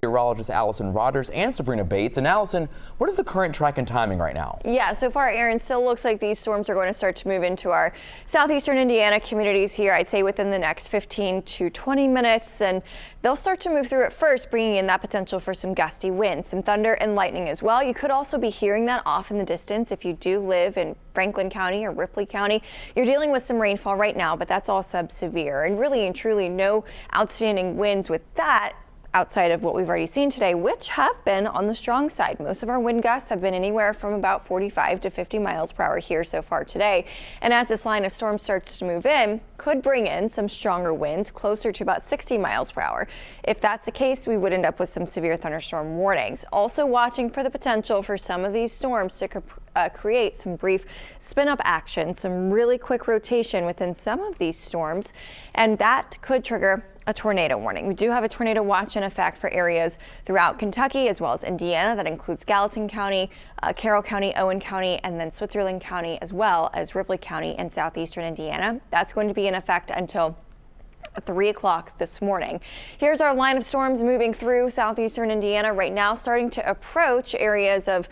meteorologist Allison Rogers and Sabrina Bates. And Allison, what is the current track and timing right now? Yeah, so far, Aaron, still looks like these storms are going to start to move into our southeastern Indiana communities here, I'd say within the next 15 to 20 minutes. And they'll start to move through at first, bringing in that potential for some gusty winds, some thunder and lightning as well. You could also be hearing that off in the distance if you do live in Franklin County or Ripley County. You're dealing with some rainfall right now, but that's all sub-severe, and really and truly no outstanding winds with that outside of what we've already seen today, which have been on the strong side. Most of our wind gusts have been anywhere from about 45 to 50 miles per hour here so far today. And as this line of storms starts to move in, could bring in some stronger winds closer to about 60 miles per hour. If that's the case, we would end up with some severe thunderstorm warnings. Also watching for the potential for some of these storms to create some brief spin up action, some really quick rotation within some of these storms, and that could trigger a tornado warning. We do have a tornado watch in effect for areas throughout Kentucky as well as Indiana. That includes Gallatin County, Carroll County, Owen County, and then Switzerland County, as well as Ripley County and southeastern Indiana. That's going to be in effect until 3 o'clock this morning. Here's our line of storms moving through southeastern Indiana right now, starting to approach areas of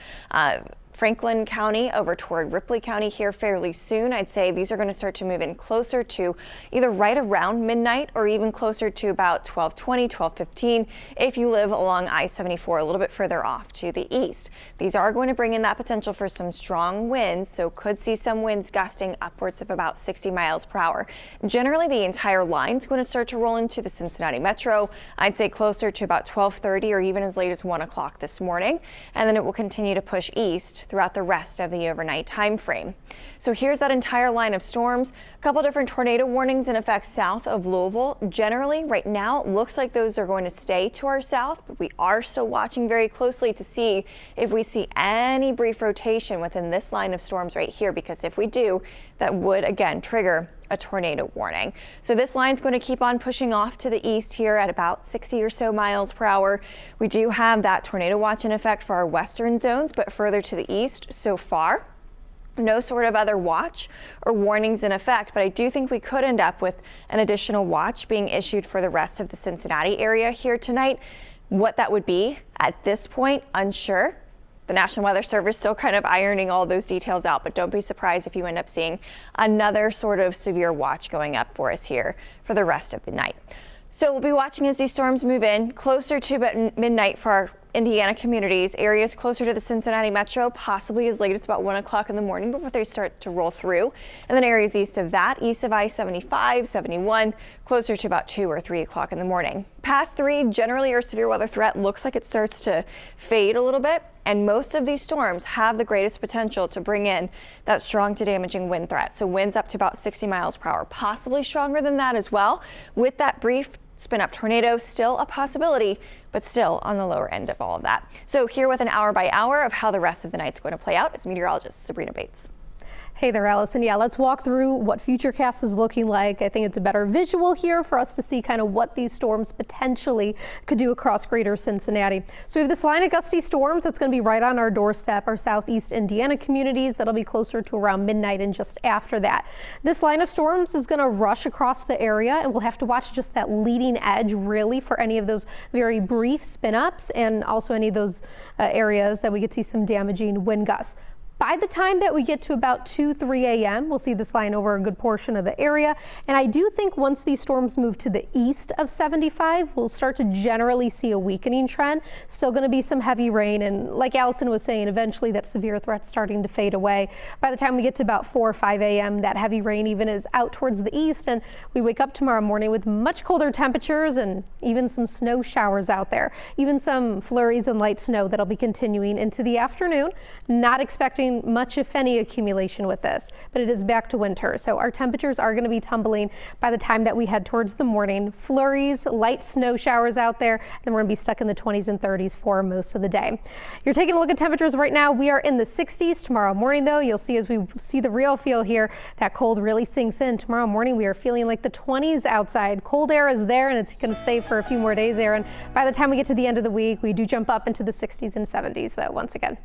Franklin County over toward Ripley County here fairly soon. I'd say these are going to start to move in closer to either right around midnight or even closer to about 12:20, 12:15 if you live along I-74 a little bit further off to the east. These are going to bring in that potential for some strong winds, so could see some winds gusting upwards of about 60 miles per hour. Generally, the entire line is going to start to roll into the Cincinnati metro. I'd say closer to about 12:30 or even as late as 1 o'clock this morning, and then it will continue to push east throughout the rest of the overnight time frame. So here's that entire line of storms. A couple different tornado warnings in effect south of Louisville. Generally, right now, it looks like those are going to stay to our south, but we are still watching very closely to see if we see any brief rotation within this line of storms right here, because if we do, that would again trigger a tornado warning. So this line's going to keep on pushing off to the east here at about 60 or so miles per hour. We do have that tornado watch in effect for our western zones, but further to the east so far, no sort of other watch or warnings in effect, but I do think we could end up with an additional watch being issued for the rest of the Cincinnati area here tonight. What that would be at this point, unsure. The National Weather Service still kind of ironing all those details out, but don't be surprised if you end up seeing another sort of severe watch going up for us here for the rest of the night. So we'll be watching as these storms move in closer to midnight for our Indiana communities, areas closer to the Cincinnati metro, possibly as late as about 1 o'clock in the morning before they start to roll through. And then areas east of that, east of I-75, 71, closer to about 2 or 3 o'clock in the morning. Past 3, generally our severe weather threat looks like it starts to fade a little bit. And most of these storms have the greatest potential to bring in that strong to damaging wind threat. So winds up to about 60 miles per hour, possibly stronger than that as well. With that brief spin up tornado, still a possibility, but still on the lower end of all of that. So here with an hour by hour of how the rest of the night's going to play out is meteorologist Sabrina Bates. Hey there, Allison. Yeah, let's walk through what Futurecast is looking like. I think it's a better visual here for us to see kind of what these storms potentially could do across Greater Cincinnati. So we have this line of gusty storms that's going to be right on our doorstep, our southeast Indiana communities. That'll be closer to around midnight and just after that. This line of storms is going to rush across the area, and we'll have to watch just that leading edge really for any of those very brief spin ups and also any of those areas that we could see some damaging wind gusts. By the time that we get to about 2-3 a.m., we'll see this line over a good portion of the area. And I do think once these storms move to the east of 75, we'll start to generally see a weakening trend. Still going to be some heavy rain. And like Allison was saying, eventually that severe threat's starting to fade away. By the time we get to about 4 or 5 a.m., that heavy rain even is out towards the east. And we wake up tomorrow morning with much colder temperatures and even some snow showers out there. Even some flurries and light snow that'll be continuing into the afternoon. Not expecting much, if any, accumulation with this, but it is back to winter. So our temperatures are going to be tumbling by the time that we head towards the morning. Flurries, light snow showers out there, and we're going to be stuck in the 20s and 30s for most of the day. You're taking a look at temperatures right now. We are in the 60s. Tomorrow morning, though, you'll see as we see the real feel here, that cold really sinks in. Tomorrow morning, we are feeling like the 20s outside. Cold air is there, and it's going to stay for a few more days there. And by the time we get to the end of the week, we do jump up into the 60s and 70s, though, once again.